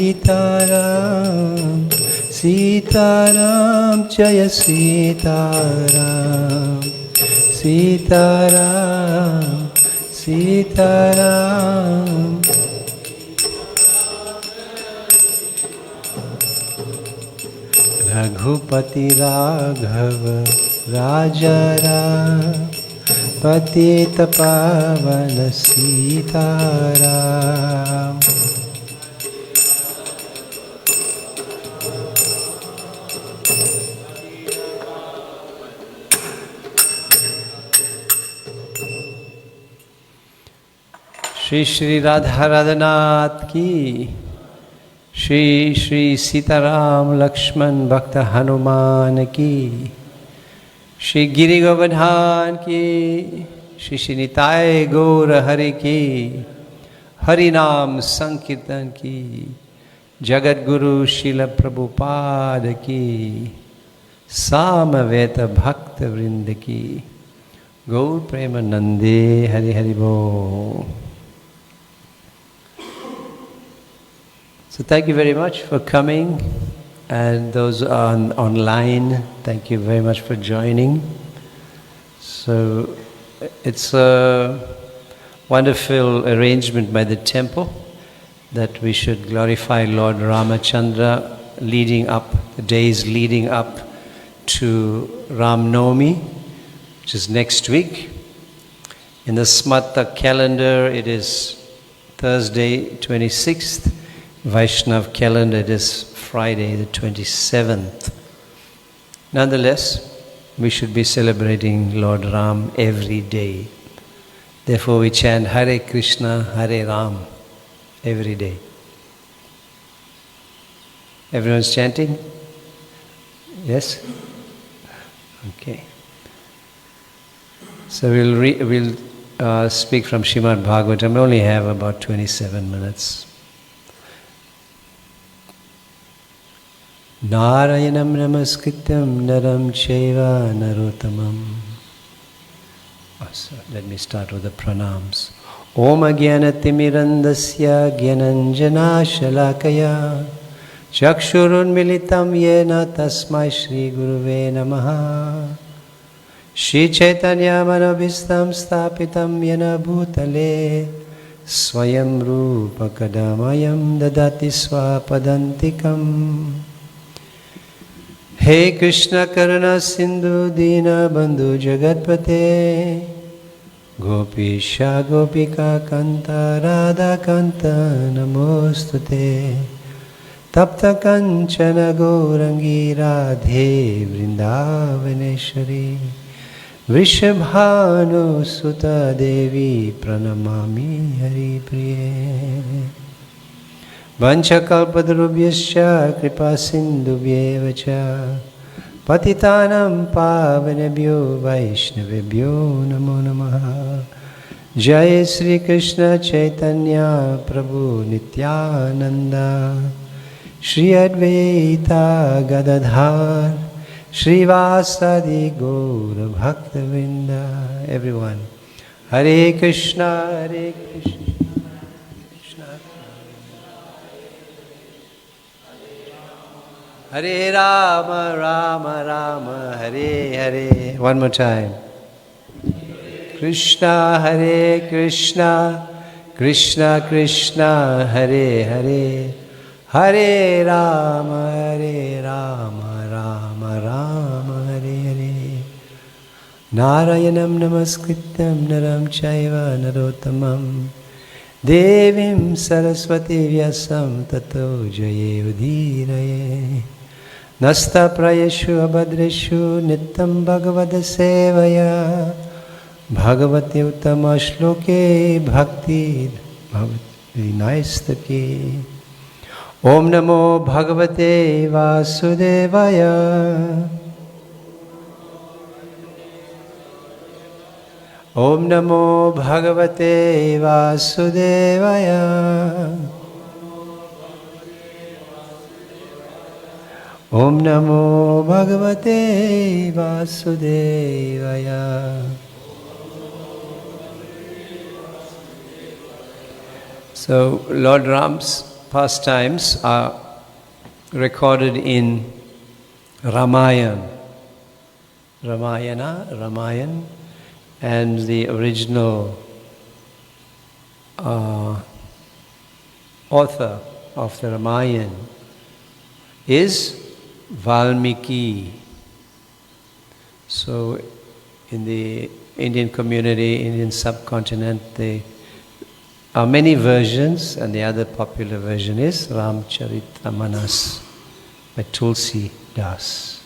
Sitaram, Sitaram, Jaya Sitaram, Sitaram, Sitaram. Raghupati Raghava Rajara Patita Pavana Sitaram. Shri Shri Radha Radhanath ki, Shri Shri Sitaram Lakshman Bhakta Hanuman ki, Shri Giri Govardhan ki, Shri Shri Nitai Gaur Hari ki, Harinam Sankirtan ki, Jagat Guru Srila Prabhupada ki, Samaveta Bhakta Vrinda ki, Gaur Premanande Hari Hari Bo. So thank you very much for coming, and those online, thank you very much for joining. So it's a wonderful arrangement by the temple that we should glorify Lord Ramachandra the days leading up to Ram Navami, which is next week. In the Smita calendar it is Thursday 26th. Vaishnav calendar, it is Friday the 27th. Nonetheless, we should be celebrating Lord Ram every day. Therefore we chant Hare Krishna, Hare Ram every day. Everyone's chanting? Yes? Okay. So we'll speak from Srimad Bhagavatam. We only have about 27 minutes. Narayanam namaskrityam naram chaiva narottamam. Let me start with the pranams. Om agyanatimirandasya gyananjana shalakaya chakshurun militam yena tasmai shri guruve namaha. Shri Chaitanya manobhistam stapitam yena bhutale swayam rupa kadamayam dadati swapadantikam. Hey Krishna Karuna Sindhu Dina Bandhu Jagatpate Gopisha Gopika Kanta Radha Kanta Namostute Tapta Kanchana Gourangi Radhe Vrindavaneshwari Vrishabhanu Sutta Devi Pranamami Hari Priye Vanchakalpadrubhyascha kripa sindhubhyevacha patitanam pavanebhyo vaishnavebhyo namo namaha. Jai Sri Krishna Chaitanya Prabhu Nityananda Shri Advaita Gadadhar Shrivasadi Gaura Bhaktavinda. Everyone, Hare Krishna, Hare Krishna. Hare Rama, Rama Rama, Hare Hare. One more time. Krishna, Hare Krishna, Krishna Krishna, Hare Hare. Hare Rama, Rama Rama, Hare Hare. Narayanam namaskrityam naram chaiva narottamam Devim Saraswati Vyasam Tato Jayevadhiraye. Nasta Prayeshu Abhadreshu Nityam Bhagavada Sevaya Bhagavati Uttama Shloke Bhakti Bhavati Naistaki. Om Namo Bhagavate Vasudevaya. Om Namo Bhagavate Vasudevaya. Om Namo Bhagavate Vasudevaya. So Lord Ram's pastimes are recorded in Ramayana, and the original author of the Ramayana is Valmiki. So in the Indian community, Indian subcontinent, there are many versions, and the other popular version is Ramcharitamanas by Tulsi Das.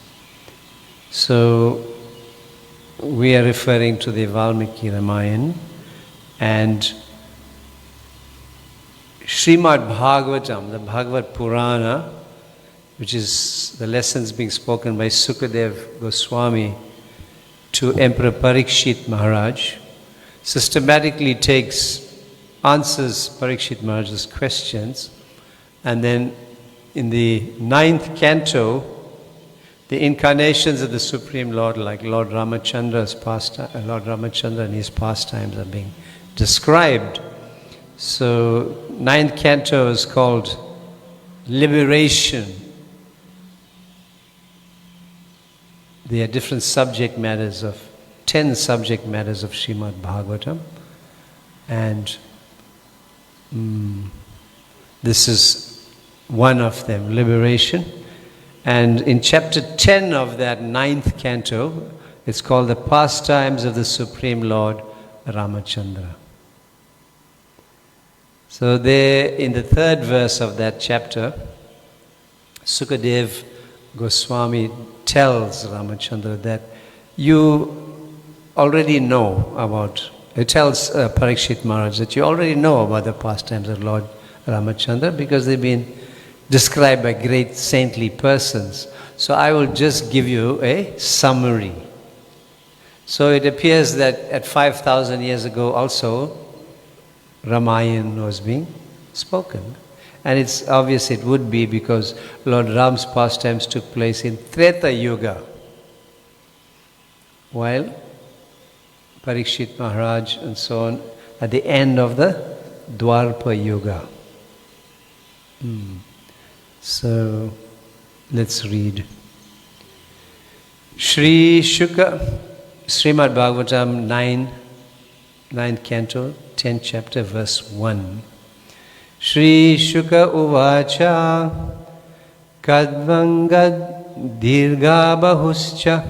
So we are referring to the Valmiki Ramayana, and Srimad Bhagavatam, the Bhagavad Purana, which is the lessons being spoken by Sukadev Goswami to Emperor Parikshit Maharaj, systematically answers Parikshit Maharaj's questions, and then in the 9th canto, the incarnations of the Supreme Lord, like Lord Ramachandra and his pastimes, are being described. So 9th canto is called Liberation. There are different subject matters 10 subject matters of Srimad Bhagavatam, and this is one of them, liberation. And in chapter 10 of that 9th canto, it's called the pastimes of the Supreme Lord Ramachandra. So there, in the 3rd verse of that chapter, Sukadev Goswami tells Ramachandra that you already know about, he tells Parikshit Maharaj that you already know about the pastimes of Lord Ramachandra because they've been described by great saintly persons. So I will just give you a summary. So it appears that at 5,000 years ago also, Ramayana was being spoken. And it's obvious it would be because Lord Ram's pastimes took place in Treta Yuga, while Parikshit Maharaj and so on at the end of the Dwarpa Yuga. So let's read. Shri Shuka, Srimad Bhagavatam 9th canto, 10th chapter, verse 1. Shri Shuka Uvacha Kadvangad Dirga Bahuscha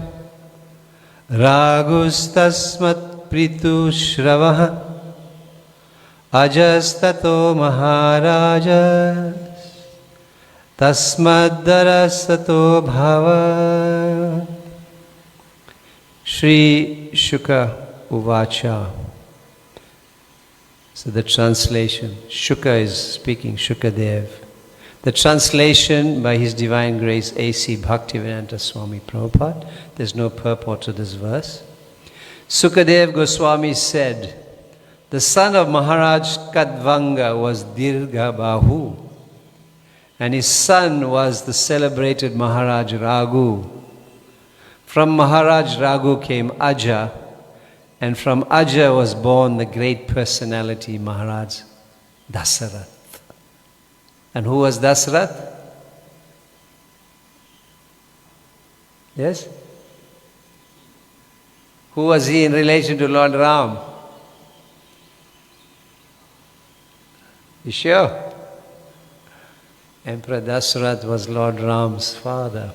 Ragustasmat Pritu Shravaha Ajastato Maharajas Tasmaddarasato Bhava. Shri Shuka Uvacha. So the translation, Shuka is speaking, Shukadev. The translation by His Divine Grace A.C. Bhaktivedanta Swami Prabhupada. There's no purport to this verse. Sukadev Goswami said, the son of Maharaj Kadvanga was Dirgha Bahu, and his son was the celebrated Maharaj Raghu. From Maharaj Raghu came Aja, and from Aja was born the great personality Maharaj Dasarath. And who was Dasarath? Yes? Who was he in relation to Lord Ram? You sure? Emperor Dasarath was Lord Ram's father.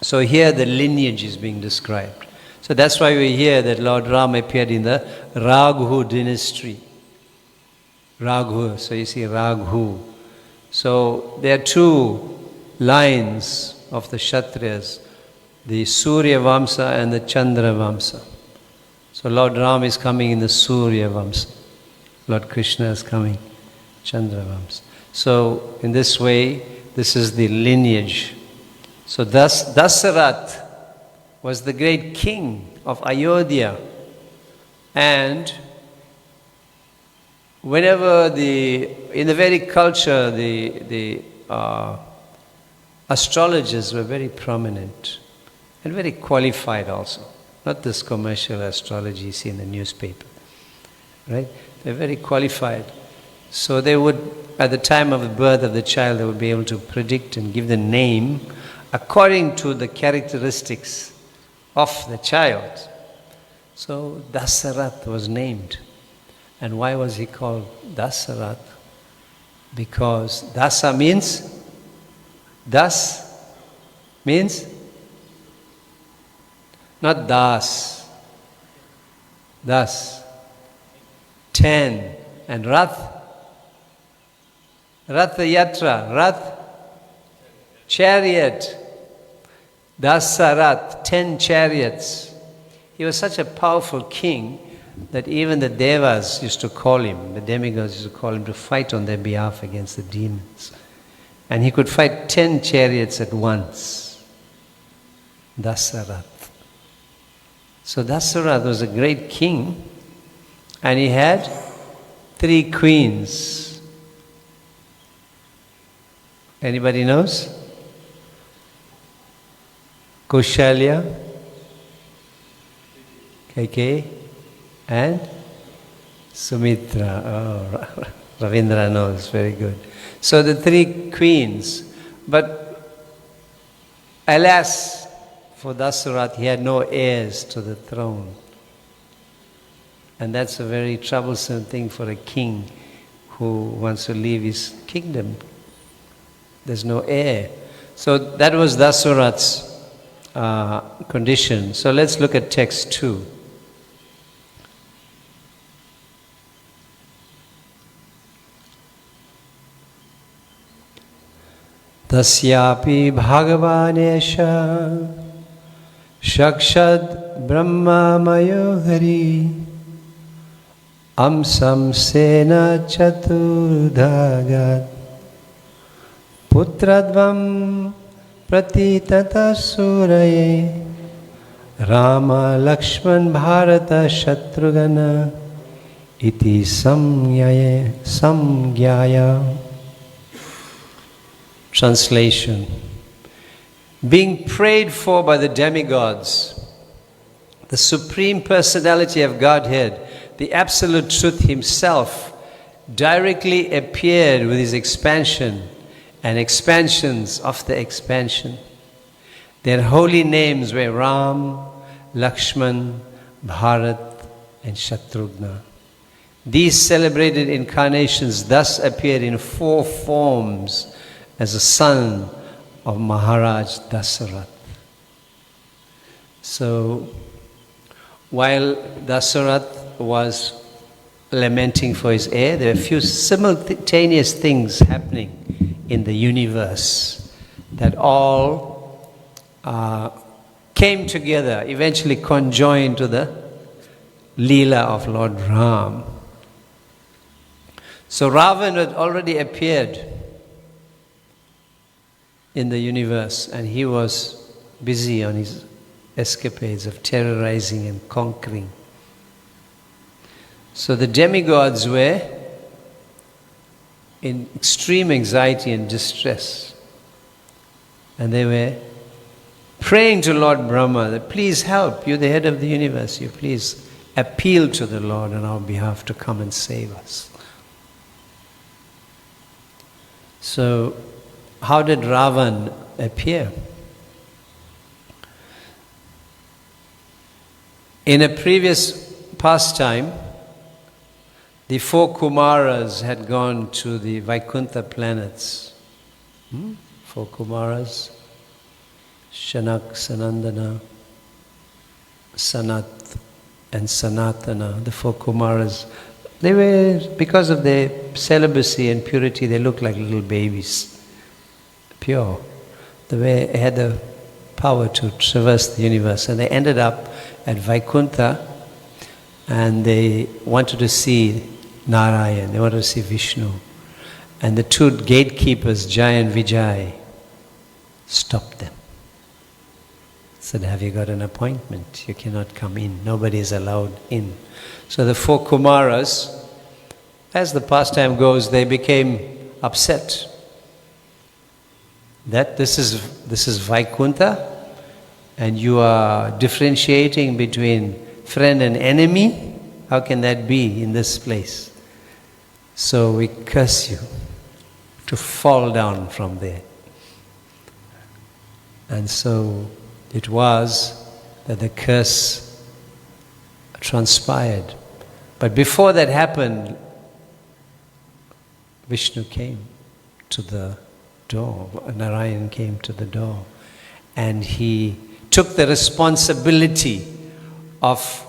So here the lineage is being described. So that's why we hear that Lord Ram appeared in the Raghu dynasty. Raghu, so you see Raghu. So there are two lines of the Kshatriyas, the Surya Vamsa and the Chandra Vamsa. So Lord Ram is coming in the Surya Vamsa. Lord Krishna is coming Chandra Vamsa. So in this way, this is the lineage. So thus Dasarath was the great king of Ayodhya, and whenever in the Vedic culture, the astrologers were very prominent and very qualified also. Not this commercial astrology you see in the newspaper, right? They're very qualified. So they would, at the time of the birth of the child, they would be able to predict and give the name according to the characteristics of the child. So Dasarath was named. And why was he called Dasarath? Because Dasa means, Das means, not Das, Das, 10, and Rath, Ratha Yatra, Rath, chariot, Dasarath, 10 chariots. He was such a powerful king that even the devas used to call him, the demigods used to call him to fight on their behalf against the demons. And he could fight 10 chariots at once. Dasarath. So Dasarath was a great king, and he had 3 queens. Anybody knows? Kaushalya, Kaikeyi, and Sumitra. Oh, Ravindra knows, very good. So the 3 queens. But alas, for Dasarath, he had no heirs to the throne. And that's a very troublesome thing for a king who wants to leave his kingdom. There's no heir. So that was Dasarath's condition. So let's look at text 2. Tasyapi Bhagavanesha Shakshad Brahma Mayohari Amsam Sena Chaturdhagat Putradvam Pratitata Suraye Rama Lakshman Bharata Shatrugana Iti Samgyaya. Translation. Being prayed for by the demigods, the Supreme Personality of Godhead, the Absolute Truth Himself, directly appeared with His expansion and expansions of the expansion. Their holy names were Ram, Lakshman, Bharat, and Shatrughna. These celebrated incarnations thus appeared in 4 forms as a son of Maharaj Dasarath. So, while Dasarath was lamenting for his heir, there were a few simultaneous things happening in the universe that all came together, eventually conjoined to the Leela of Lord Ram. So Ravan had already appeared in the universe, and he was busy on his escapades of terrorizing and conquering. So the demigods were in extreme anxiety and distress, and they were praying to Lord Brahma that please help, you're the head of the universe, you please appeal to the Lord on our behalf to come and save us. So how did Ravan appear? In a previous pastime, the 4 Kumaras had gone to the Vaikuntha planets. 4 Kumaras, Shanak, Sanandana, Sanat, and Sanatana, the 4 Kumaras. They were, because of their celibacy and purity, they looked like little babies. Pure. They had the power to traverse the universe, and they ended up at Vaikuntha, and they wanted to see Narayan, they wanted to see Vishnu. And the 2 gatekeepers, Jai and Vijay, stopped them. Said, have you got an appointment? You cannot come in. Nobody is allowed in. So the 4 Kumaras, as the pastime goes, they became upset that this is Vaikuntha, and you are differentiating between friend and enemy. How can that be in this place? So we curse you to fall down from there. And so it was that the curse transpired. But before that happened, Vishnu came to the door, Narayan came to the door, and he took the responsibility of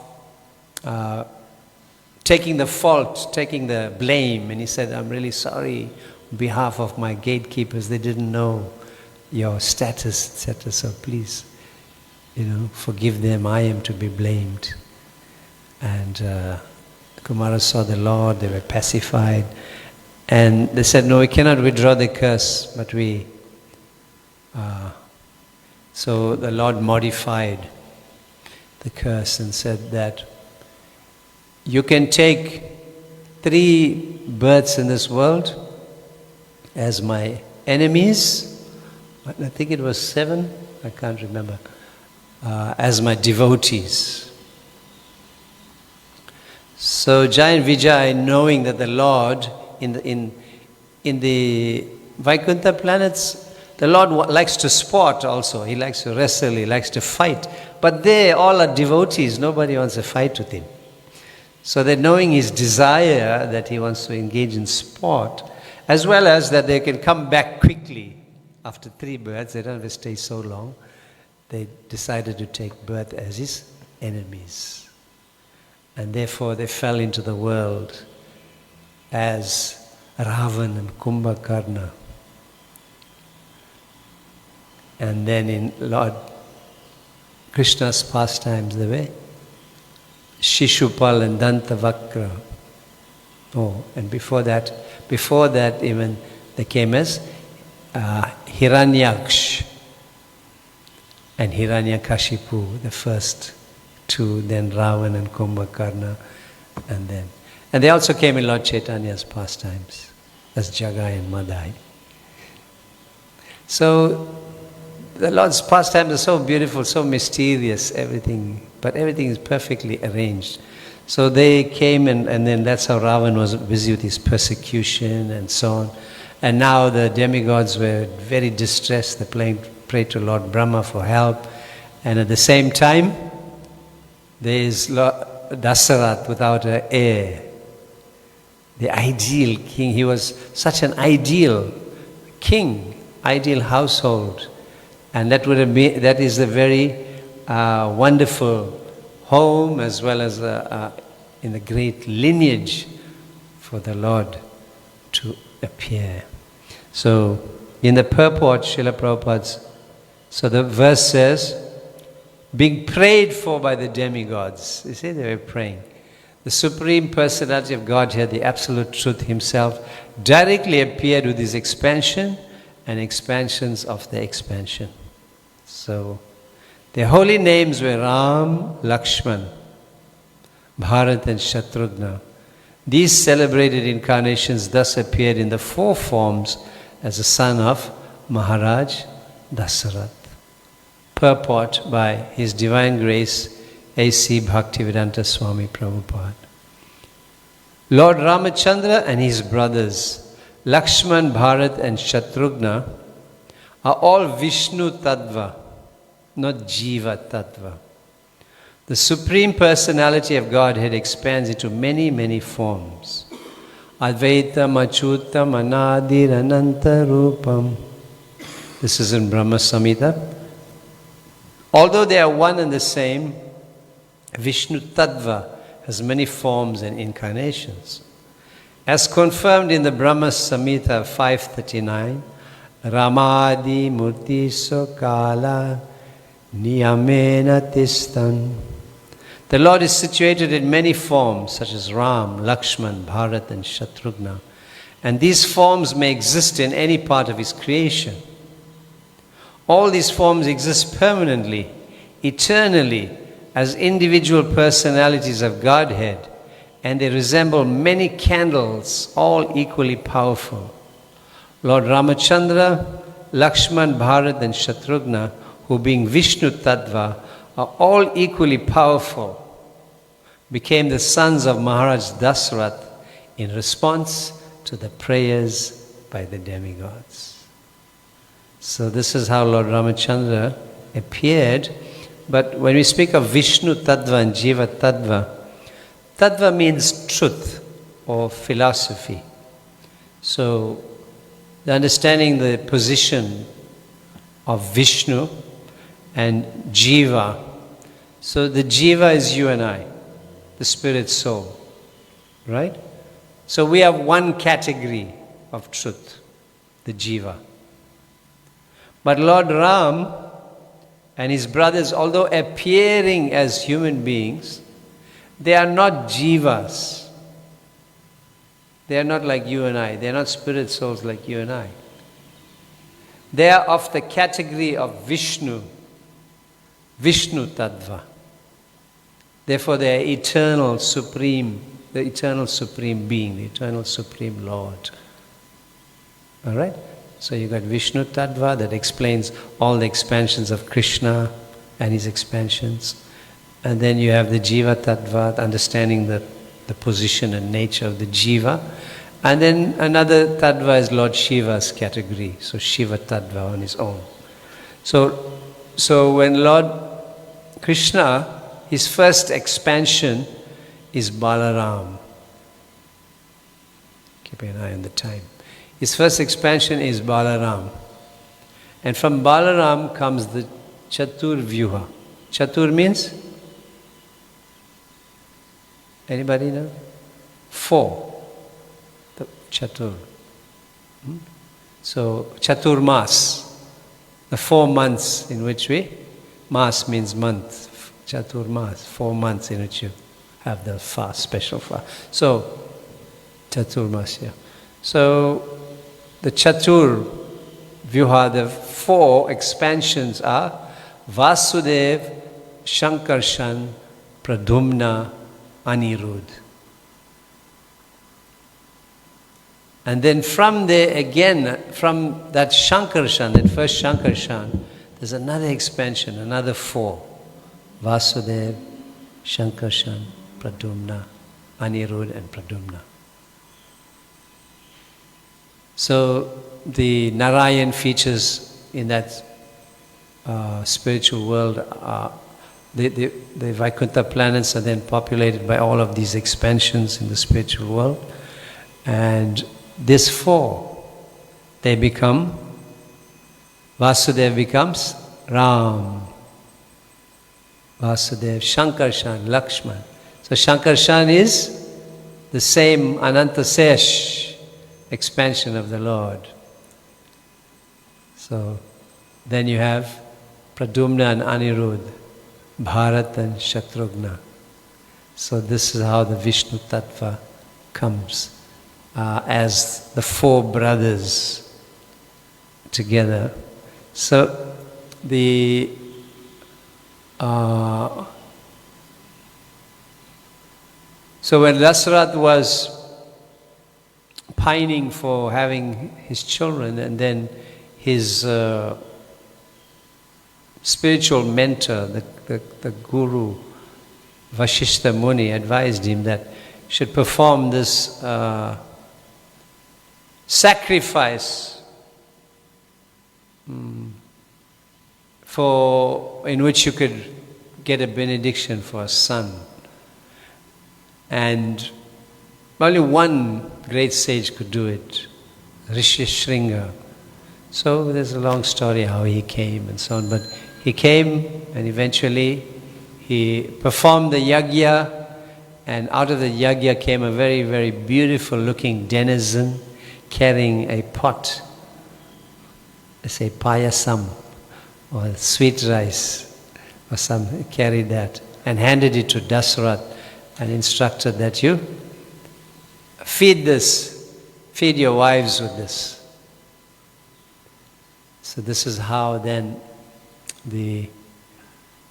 taking the fault, taking the blame, and he said, I'm really sorry on behalf of my gatekeepers, they didn't know your status, etc. So please, forgive them, I am to be blamed. And Kumara saw the Lord, they were pacified. And they said, no, we cannot withdraw the curse, but so the Lord modified the curse and said that you can take 3 births in this world as my enemies. I think it was 7, I can't remember, as my devotees. So Jai and Vijay, knowing that the Lord in the Vaikuntha planets, the Lord likes to sport also. He likes to wrestle, he likes to fight. But they all are devotees, nobody wants to fight with him. So that knowing his desire that he wants to engage in sport, as well as that they can come back quickly after 3 births, they don't have to stay so long, they decided to take birth as his enemies. And therefore they fell into the world as Ravan and Kumbhakarna. And then in Lord Krishna's pastimes, there were Shishupal and Dantavakra. Oh, and before that even they came as Hiranyaksh and Hiranyakashipu, the first 2, then Ravan and Kumbhakarna, and they also came in Lord Chaitanya's pastimes as Jagai and Madai. So the Lord's pastimes are so beautiful, so mysterious, but everything is perfectly arranged. So they came and then that's how Ravan was busy with his persecution and so on. And now the demigods were very distressed, they prayed to Lord Brahma for help. And at the same time, there is Lord Dasarat without an heir. The ideal king, he was such an ideal king, ideal household. And that is a very wonderful home as well as in the great lineage for the Lord to appear. So in the purport, Srila Prabhupada's, so the verse says, being prayed for by the demigods. You see, they were praying. The Supreme Personality of Godhead, the Absolute Truth Himself, directly appeared with His expansion and expansions of the expansion. So, their holy names were Ram, Lakshman, Bharat and Shatrughna. These celebrated incarnations thus appeared in the 4 forms as a son of Maharaj Dasarath. Purport by His Divine Grace, A.C. Bhaktivedanta Swami Prabhupada. Lord Ramachandra and his brothers, Lakshman, Bharat and Shatrughna, are all Vishnu Tattva, not Jiva Tattva. The Supreme Personality of Godhead expands into many, many forms. Advaitam, Achyutam, Anadir, Ananta Rupam. This is in Brahma Samhita. Although they are one and the same, Vishnu Tattva has many forms and incarnations. As confirmed in the Brahma Samhita 539, Ramadi Murti Sokala Niyamena Tistan. The Lord is situated in many forms, such as Ram, Lakshman, Bharat and Shatrughna. And these forms may exist in any part of His creation. All these forms exist permanently, eternally, as individual personalities of Godhead, and they resemble many candles, all equally powerful. Lord Ramachandra, Lakshman, Bharat and Shatrughna, who being Vishnu Tattva, are all equally powerful, became the sons of Maharaj Dasarath in response to the prayers by the demigods. So this is how Lord Ramachandra appeared. But when we speak of Vishnu Tattva and Jiva Tattva, Tattva means truth or philosophy. So the understanding the position of Vishnu and Jiva. So the Jiva is you and I, the spirit soul, right? So we have one category of truth, the Jiva. But Lord Ram and his brothers, although appearing as human beings, they are not Jivas. They are not like you and I. They are not spirit souls like you and I. They are of the category of Vishnu, Vishnu Tattva. Therefore they are eternal, supreme, the eternal supreme being, the eternal supreme Lord. All right? So you got Vishnu Tattva that explains all the expansions of Krishna and his expansions. And then you have the Jiva Tattva, understanding the position and nature of the Jiva. And then another Tattva is Lord Shiva's category. So Shiva Tattva on his own. So when Lord Krishna, his first expansion is Balaram. Keeping an eye on the time. His first expansion is Balaram. And from Balaram comes the Chatur Vyuha. Chatur means? Anybody know? 4. The Chatur. So Chatur Mas. The 4 months in which Mas means month. Chatur Mas. 4 months in which you have the fast, special fast. So, Chatur Mas, yeah. So, the Chatur Vyuha, the 4 expansions are Vasudev, Shankarshan, Pradhumna, Anirudh. And then from there again, from that Shankarshan, that first Shankarshan, there's another expansion, another 4. Vasudev, Shankarshan, Pradhumna, Anirudh and Pradhumna. So the Narayan features in that spiritual world, the Vaikuntha planets are then populated by all of these expansions in the spiritual world. And this 4, they become, Vasudev becomes Ram. Vasudev, Shankarshan, Lakshman. So Shankarshan is the same Anantasesh expansion of the Lord. So then you have Pradhumna and Anirudh, Bharat and Shatrughna. So this is how the Vishnu Tattva comes as the 4 brothers together. So so when Dasarath was pining for having his children, and then his spiritual mentor, the guru, Vashishta Muni, advised him that he should perform this sacrifice in which you could get a benediction for a son. And only one great sage could do it, Rishi Shringa. So there's a long story how he came and so on, but he came and eventually he performed the yagya, and out of the yagya came a very, very beautiful looking denizen carrying a pot, let's say payasam or sweet rice or some, carried that and handed it to Dasarath and instructed that you feed your wives with this. So this is how then the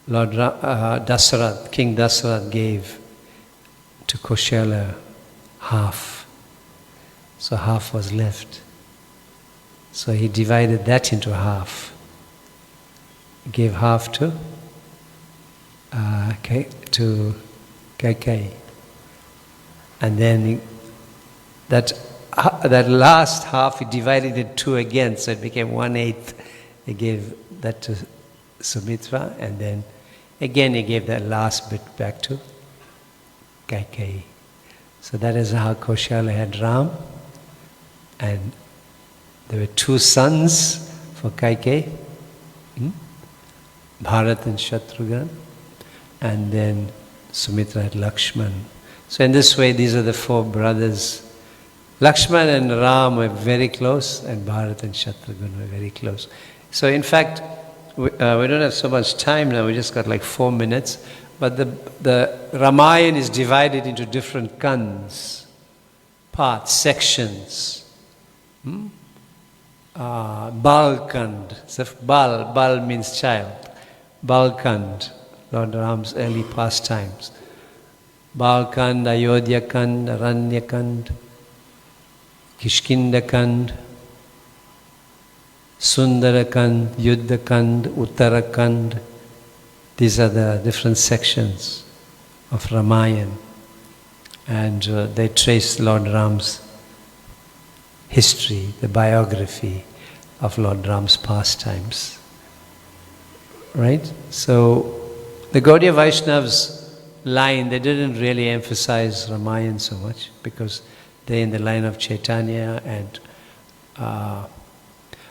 Lord Dasarath, King Dasarath gave to Koshala half. So half was left. So he divided that into half. He gave half to Kaikai. And then that last half he divided it two again, so it became 1/8. He gave that to Sumitra, and then again he gave that last bit back to Kaikeyi. So that is how Kaushalya had Ram, and there were two sons for Kaikeyi, Bharat and Shatrughan, and then Sumitra had Lakshman. So in this way, these are the four brothers. Lakshman and Ram were very close, and Bharat and Shatrughan were very close. So in fact, we don't have so much time now, we just got like 4 minutes, but the Ramayana is divided into different kands, parts, sections. Bal Kand, so Bal means child. Bal Kand, Lord Ram's early pastimes. Bal Kand, Ayodhya Kand, Aranya Kand, Kishkinda Kand, Sundara Kand, Yuddha Kand, Uttara Kand. These are the different sections of Ramayana, and they trace Lord Ram's history, the biography of Lord Ram's pastimes. Right? So the Gaudiya Vaishnavas line, they didn't really emphasize Ramayana so much because they're in the line of Chaitanya, and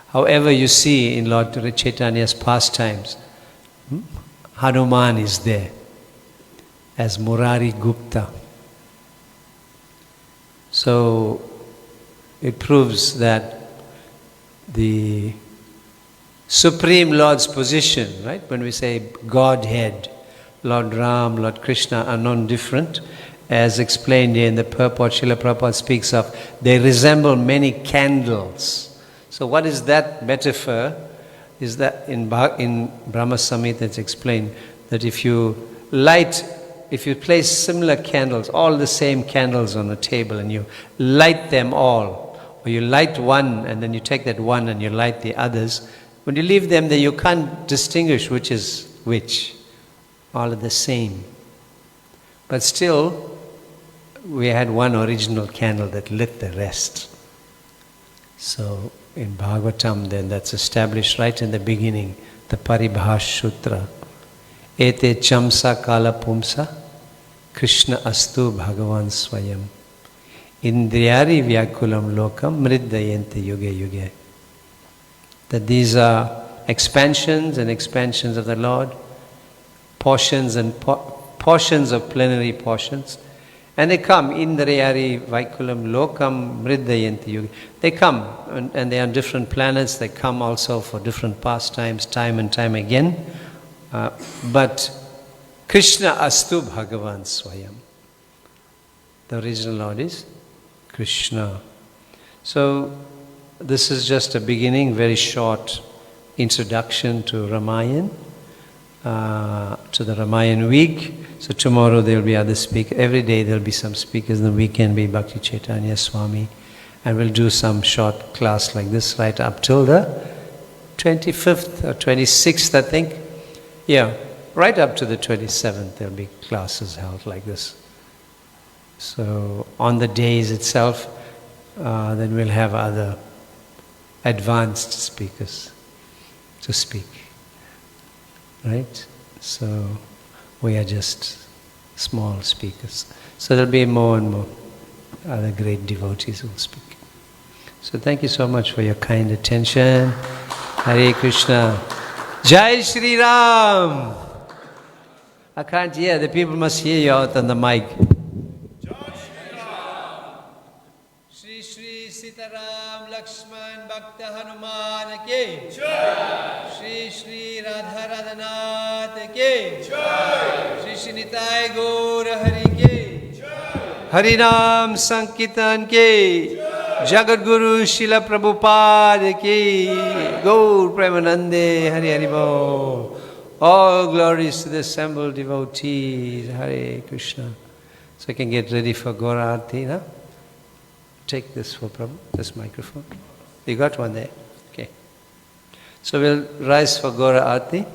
however you see in Lord Chaitanya's pastimes, Hanuman is there as Murari Gupta. So it proves that the Supreme Lord's position, right? When we say Godhead, Lord Ram, Lord Krishna are non-different. As explained here in the purport, Srila Prabhupada speaks of, they resemble many candles. So what is that metaphor? Is that in Brahma Samhita it's explained that if you place similar candles, all the same candles on a table, and you light them all, or you light one and then you take that one and you light the others, when you leave them there you can't distinguish which is which. All are the same. But still, we had one original candle that lit the rest. So in Bhagavatam then that's established right in the beginning, the Paribhash Sutra. Ete chamsa kala pumsa, Krishna astu Bhagavan swayam. Indriyari vyakulam lokam mriddayente yuge yuge. That these are expansions and expansions of the Lord, portions and portions of plenary portions. And they come, Indriyari Vaikulam Lokam Mriddayenti Yuga. They come, and they are on different planets. They come also for different pastimes, time and time again. But Krishna Astu Bhagavan Swayam. The original Lord is Krishna. So this is just a beginning, very short introduction to Ramayana, to the Ramayana week. So tomorrow there will be other speakers. Every day there will be some speakers. The weekend will be Bhakti Chaitanya Swami. And we'll do some short class like this right up till the 25th or 26th, I think. Yeah, right up to the 27th there will be classes held like this. So on the days itself, then we'll have other advanced speakers to speak. Right? So we are just small speakers. So there'll be more and more other great devotees who will speak. So thank you so much for your kind attention. Hare Krishna. Jai Shri Ram. I can't hear. The people must hear you out on the mic. Jai Shri Ram. Shri Shri Sitaram Lakshman Bhakta Hanuman Ki Jai. Shri Shri Radha Radhanath Ki Jai. Shri Shri Nitai Gaur Hari Ki Jai. Harinam Sankirtan Ki Jai. Jagat Guru Srila Prabhupada Ki Gaur Premanande Hari Hari Bo. All glories to the assembled devotees. Hare Krishna. So I can get ready for Gaura Arti now. Take this for Prabhu, this microphone. You got one there? Okay. So we'll rise for Gaura Arti.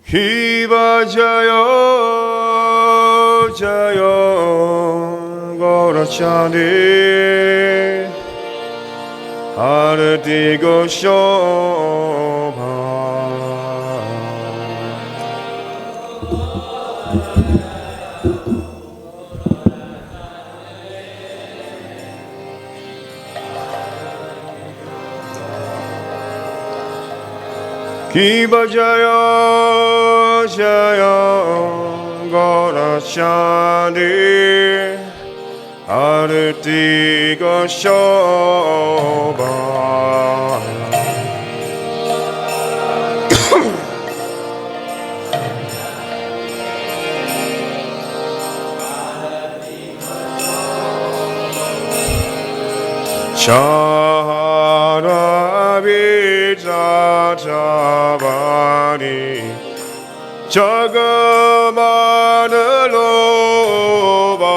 Hiva Jayo Jayo Gorachandi Arati Goshobha Hiva Jayo Jayo Gorachandi Arati Goshobha Charavijatabari Jagamanaloba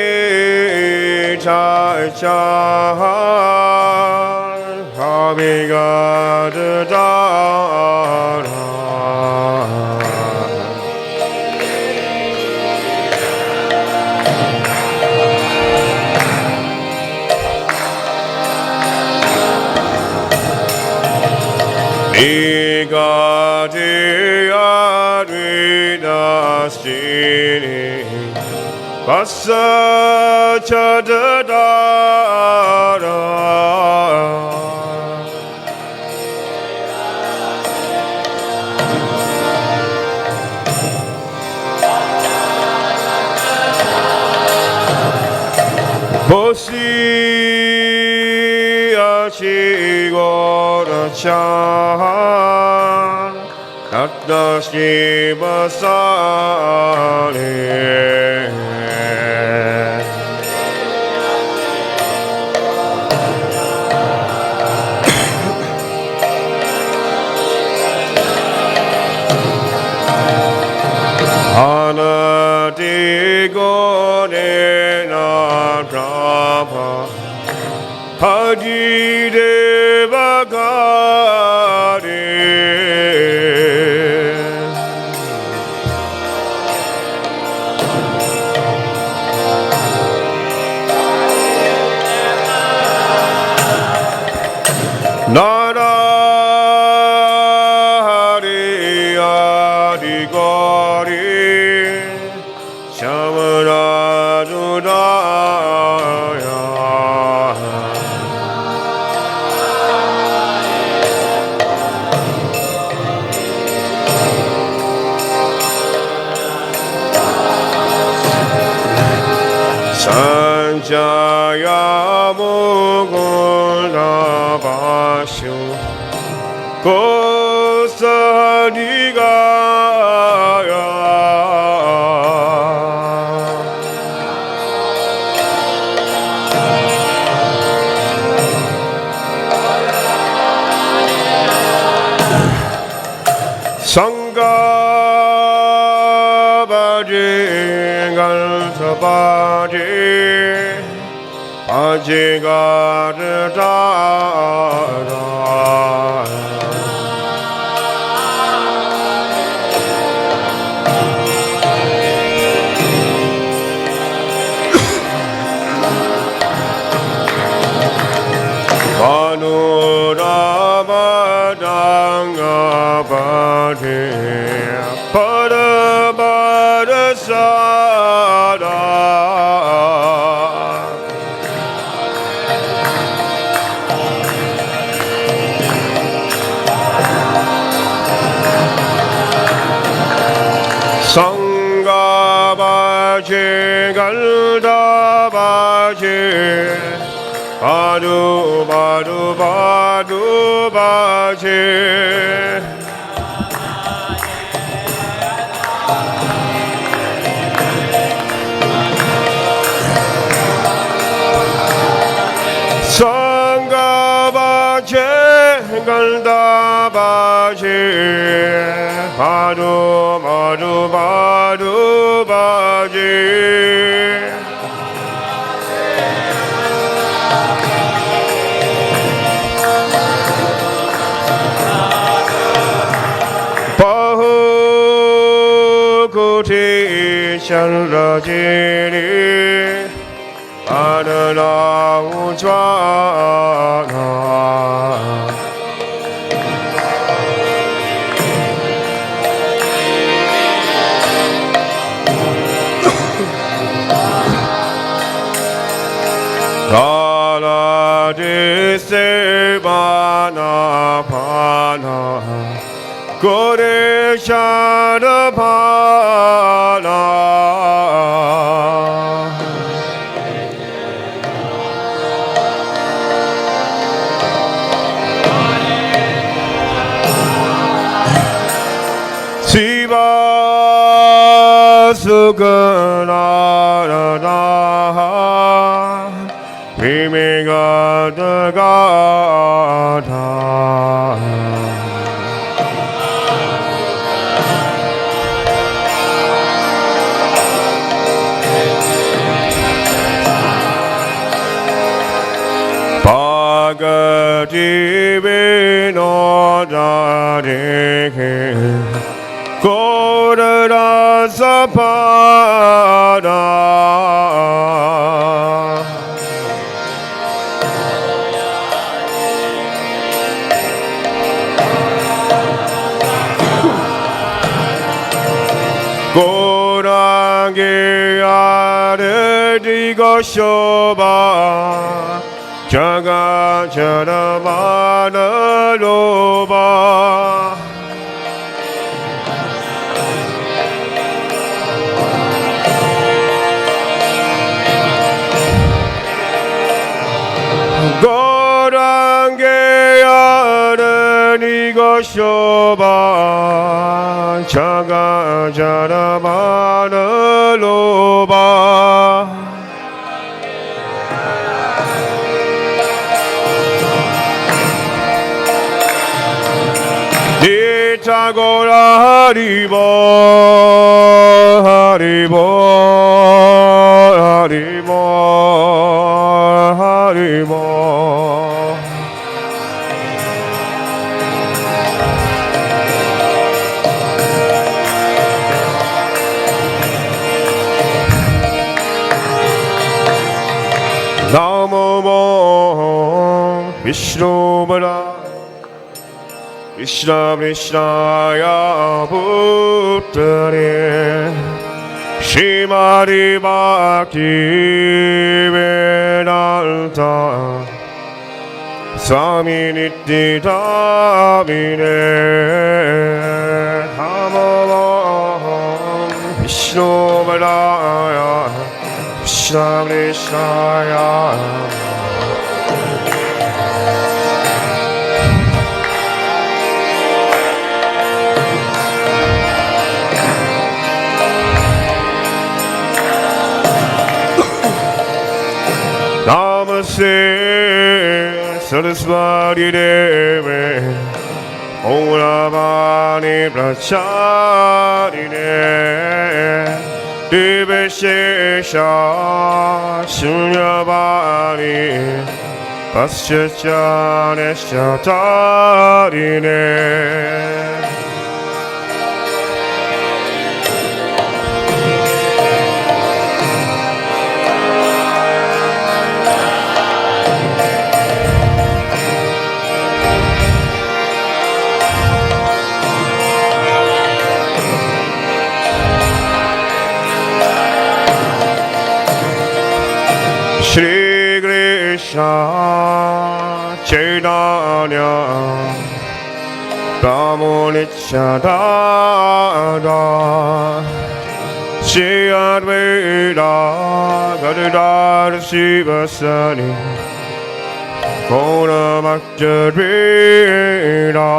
Dakini Chaichar Havigadadara Nigati Adrinastini Vasa Chadadara Bosi Achigorachan Natna Shivasale Anati Godena Prabha Haji Devagari Nara Hari Adi Gauri Shamara Dudaya Sanjaya Mukunda Vashu Kosadigaya Sangha Bhaji Galsabhaji Ajigadara Manuramadanga Bhati Parabhadasada Sangha Bhaji Galda Bhaji Badu Badu Badu Bhaji Sangha Bhaji Galda Bhaji baje, badu badu badu baje. Bahu kuti chandrajini, adana ujwana. Kala dise bana pana, Kore shana pana. Siva Suganarana Vimigata. Bhagati Vinodadeke Kodarasapada. Gorange Aradigo Shoba Jaga Jaramana Loba. Gorange Aranigo Shoba Jaga Jaramana Loba. Tagora Haribo, Haribo, Haribo, Haribo. Namo Vishnu Bala Krishna Krishnaya Bhutare Shrimari Bhakti Vedanta Swami Nityadamine Namo Vishnu Padaya Krishna Krishnaya. Namaste Saraswati Deve Om Ramani Pracharine Deveshesha Shunyavani Paschachyanesha Tarine. Shri Krishna Chaitanya Prabhu Nityananda Shri Advaita Gadadhar Shivasani Gaura Bhaktadvaita.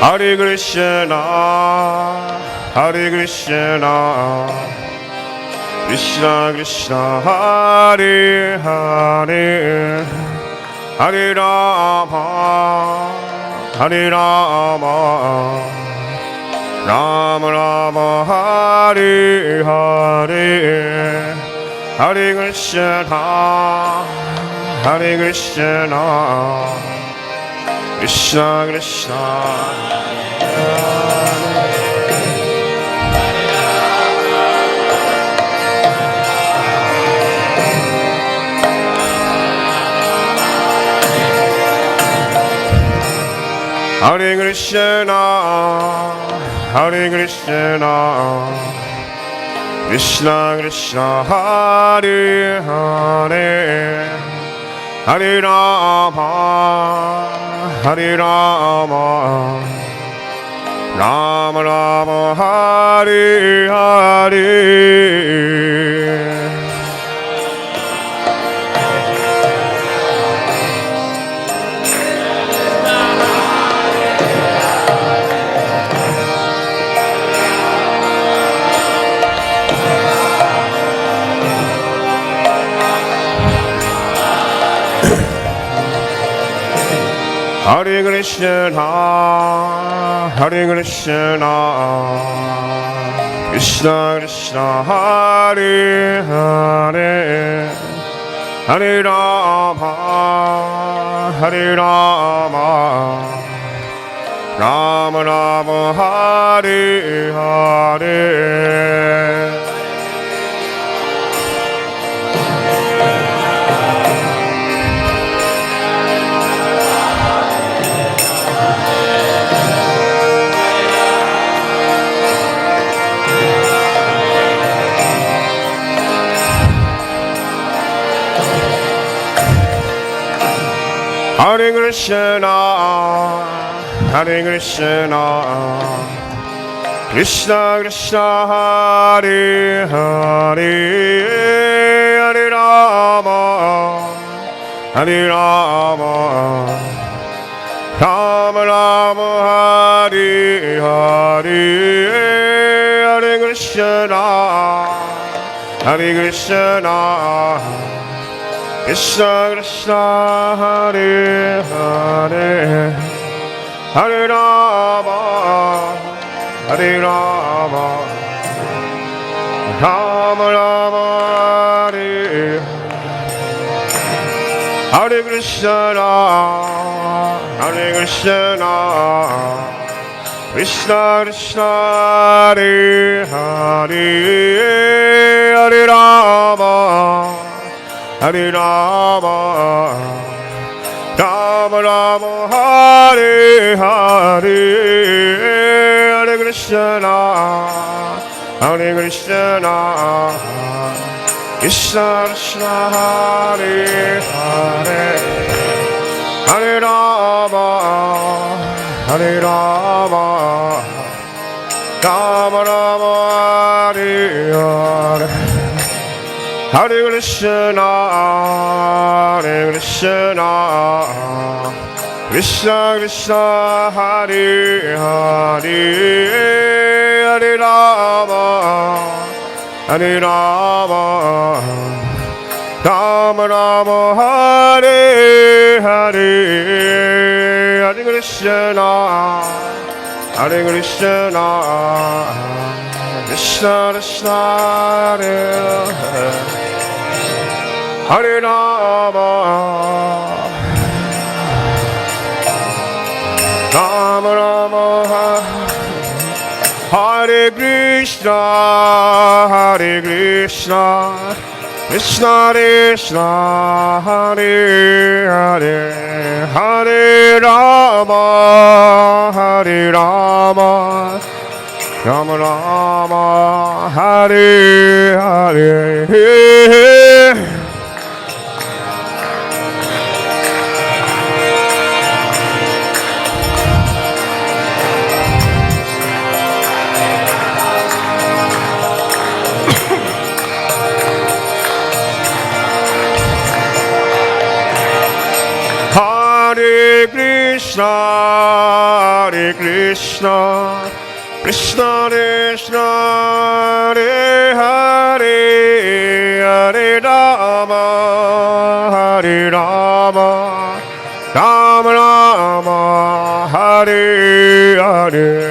Hare Krishna, Hare Krishna, Krishna Krishna, Hare Hare, Hare Rama, Hare Rama, Rama Rama, Hare Hare, Hare Krishna, Hare Krishna, Krishna Krishna, Hare Krishna, Hare Krishna, Krishna Krishna, Hare Hare, Hare Rama, Hare Rama, Rama Rama, Hare Hare. Hare Krishna, Hare Krishna, Krishna Krishna, Hare Hare, Hare Rama, Hare Rama, Rama Rama, Hare Hare. Hare Krishna, Hare Krishna, Krishna Krishna, Hare Hare, Hare Rama, Hare Rama, Rama Rama, Hare Hare, Hare Krishna, Hare Krishna, Krishna Krishna, Hare Hare, Hare Rama, Hare Rama, Rama Rama, Hare Krishna, Hare Krishna, Krishna Krishna, Hare Hare, Hare Rama, Hare Rama, Rama Rama, Hare Hare, Hare Krishna, Hare Krishna, Krishna Krishna, Hare Hare, Hare Rama, Hare Rama, Rama Rama, Hare Hare. Hare Krishna, Hare Krishna, Krishna Krishna, Hare Hare, Hare Rama, Hare Rama, Rama Rama, Hare Hare, Hare Krishna, Hare Krishna, Krishna Krishna, Hare Hare Rama, Rama Rama, Hare Krishna, Hare Krishna, Krishna Krishna, Hare Hare, Hare Rama, Hare Rama, Rama Rama, Hare Hare. Hare Hare Krishna, Hare Krishna, Krishna Krishna, Hare Hare, Hare Rama, Hare Rama, Rama Rama, Hare Hare.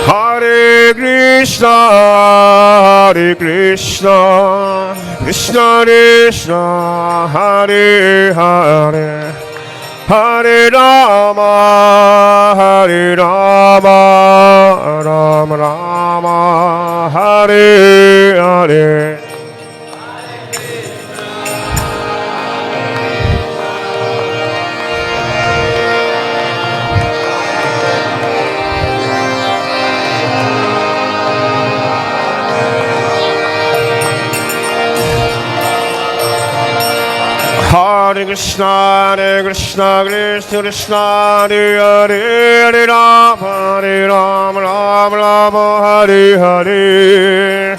Hare Krishna, Hare Krishna, Krishna Krishna, Hare Hare, Hare Rama, Hare Rama, Rama Rama, Hare Hare. Hare Krishna, Hare Krishna, Krishna Krishna, Hare Hare, Hare Rama, Hare Rama, Rama Rama, Hare Hare.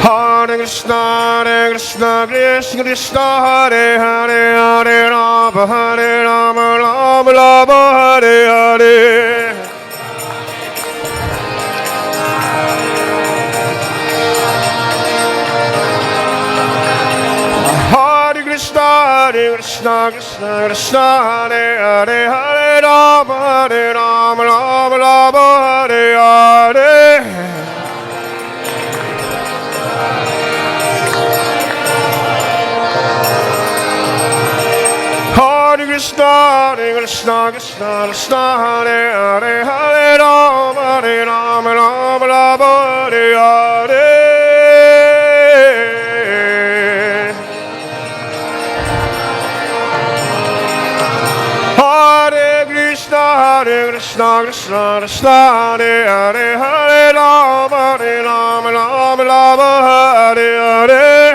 Hare Krishna, Hare Krishna, Krishna Krishna, Hare Hare, Hare Rama, Hare Rama, Rama Rama, Hare Hare. Hare Krishna, Hare Krishna, Krishna Krishna, Hare Hare, Hare Rama, Hare Rama, Rama Rama, Hare Hare. Hare Krishna, Hare Krishna, Krishna Krishna, Hare Hare, Hare Rama, Hare Rama, Rama Rama, Hare Hare. Hare Krishna, Hare Krishna, Krishna Krishna, Hare Hare, Hare Rama, Hare Rama, Rama Rama, Hare Hare.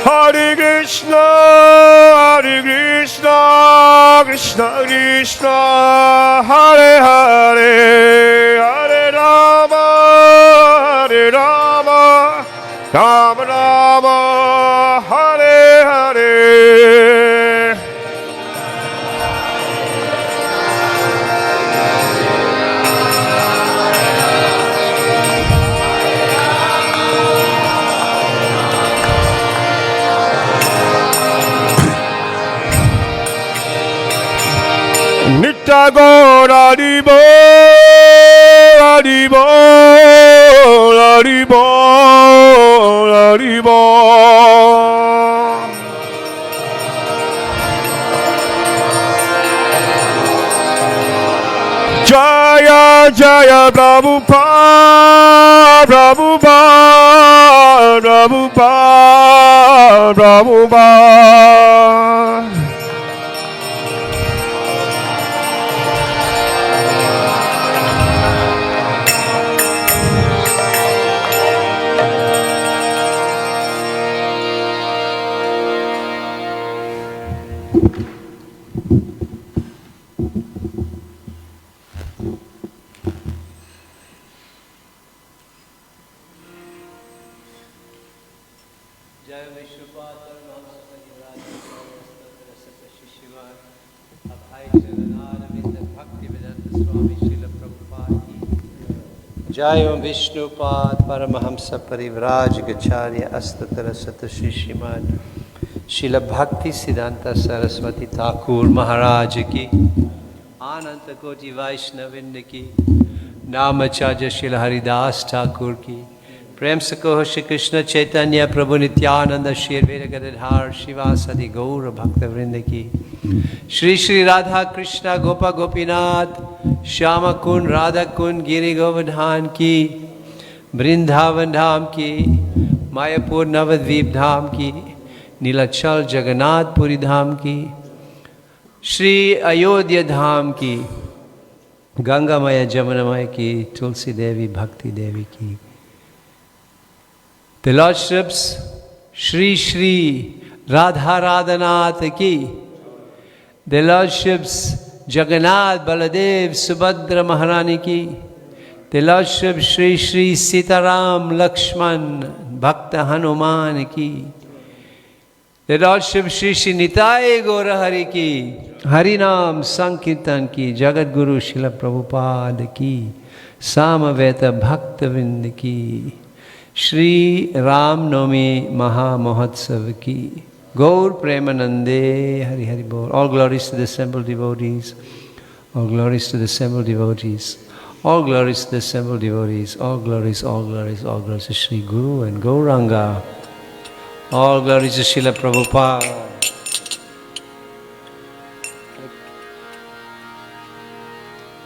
Hare Krishna, Hare Krishna, Krishna Krishna, Hare Hare, Hare Rama, Hare Rama, Rama Rama, Hare Hare. Nitya Gaura Haribo, Haribo, Haribo, Haribo. Jaya Jaya Prabhupada, Prabhupada, Prabhupada, Prabhupada. Jai Om Vishnupad Paramahamsa Parivraj Gacharya Astatara Sata Shishimad Srila Bhakti Siddhanta Saraswati Thakur Maharaj Ki Ananta Koti Vaishnavinda Ki Namacharya Srila Haridas Thakur Ki Prem Sakoh Shri Krishna Chaitanya Prabhu Nityananda Shri Veda Gadadhar Shivasadi Gaura Bhakta Vrinda Ki Shri Shri Radha Krishna Gopa Gopinath Shyama Kun Radha Kun Giri Govardhan Ki Vrindavan Dham Ki Mayapur Navadvip Dham Ki Nilachal Jagannathpuri धाम की, श्री अयोध्या धाम की, गंगामय जमुनामय की, तुलसी देवी भक्ति देवी की, the lordships Shri Shri Radha Radhanath ki, the lordships Jagannath Baladev Subhadra Maharani ki, the lordships Shri Shri Sitaram Lakshman Bhakta Hanuman ki, the lordship Shri Shri Nitai Gaurahari ki, Harinam Sankirtan ki, Jagat Guru Srila Prabhupada ki, Samaveta Bhaktavind ki, Shri Ram Navami Maha Mahotsav ki, Gaur Premanande Hari Hari Bol. All glories to the assembled devotees, all glories to the assembled devotees, all glories to the assembled devotees, all glories, all glories, all glories to Shri Guru and Gauranga, all glories to Srila Prabhupada.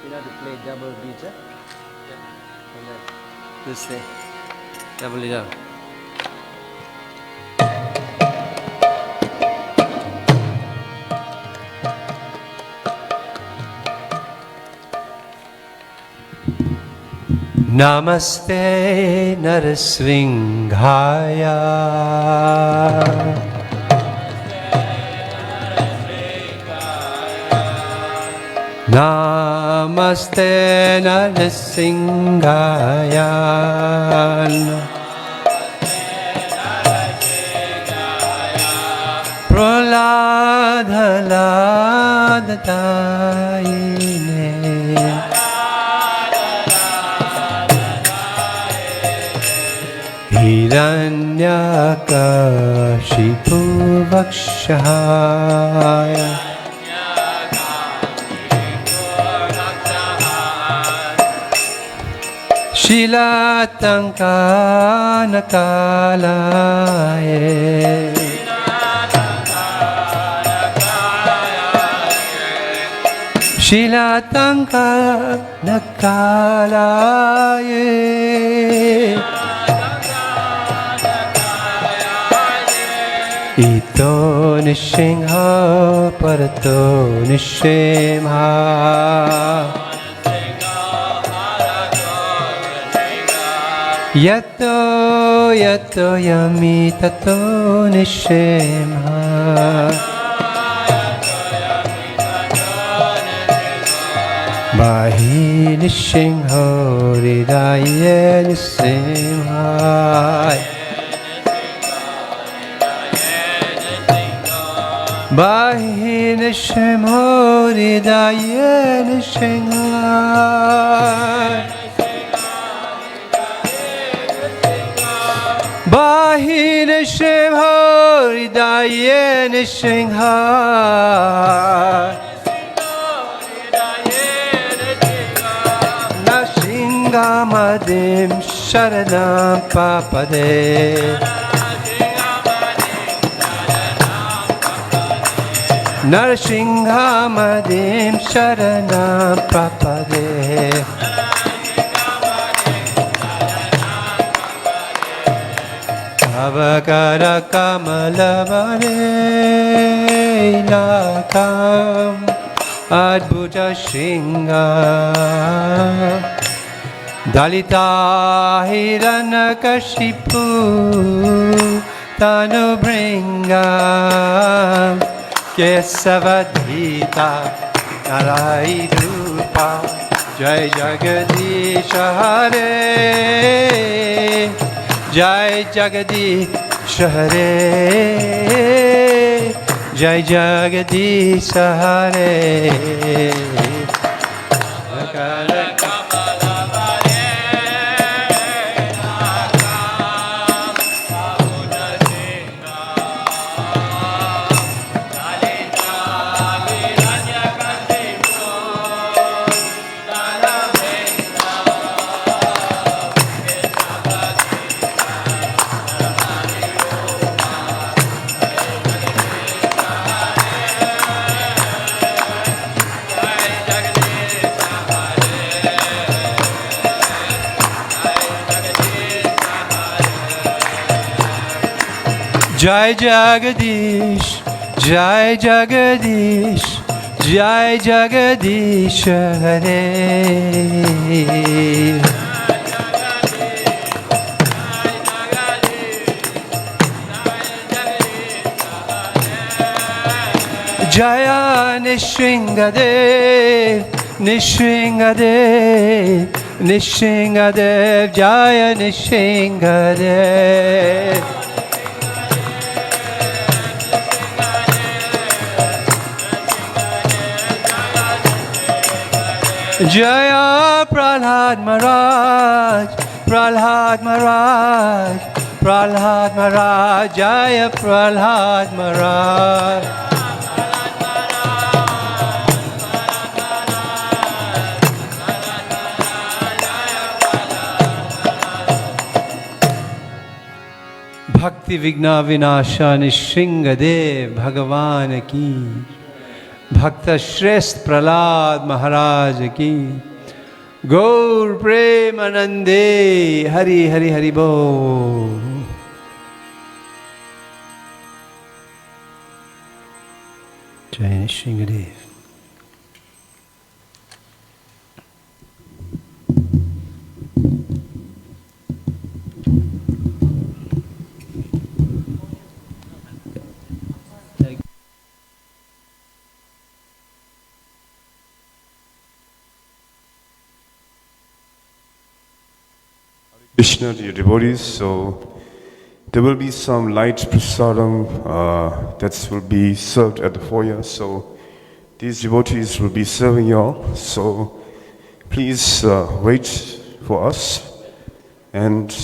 You know to play double beats, eh? This thing. Double it up. Namaste Narasringhaya, Namaste Narasringhaya, Praladhaladataine, Hiranyakashipu Vakshaya, Shilatankanakalaye, Shilatankanakalaye, Ito Nishingha Parato Nishimha, Yato Yato Yami Tato Nishimha, Bahi Nishingho Hridaye Nishimha, Bahi Nishimho Hridaye Nishimha, Bahi Nishimho Hridaye Nishimha, Nashingamadim Sharanam Papade, Narashingamadim Sharanam Papade, Avakara Kamalavane Lakam Adbhuta Shringa, Dalita Hiranakashipu Tanubringa, Kesavadhita Narai Rupa, Jai Jagadish Hare, Jai Jagadish Hare, Jai Jagadish Hare. Jai Jagadish, Jai Jagadish, Jai Jagadish Hare. Jaya Nishingadev, Nishingadev, Nishingadev, Jaya Nishingadev. Jaya Prahlad Maharaj, Prahlad Maharaj, Prahlad Maharaj, Jaya Prahlad Maharaj. Bhakti Vigna Vinasha Nishingadev Bhagavan ki, Bhakta Shrest Prahlad Maharaj ki, Gaur Premanande, Hari Hari Hari Bo. Jai Nishingadev. Krishna, dear devotees, so there will be some light prasadam that will be served at the foyer. So these devotees will be serving you all. So please wait for us and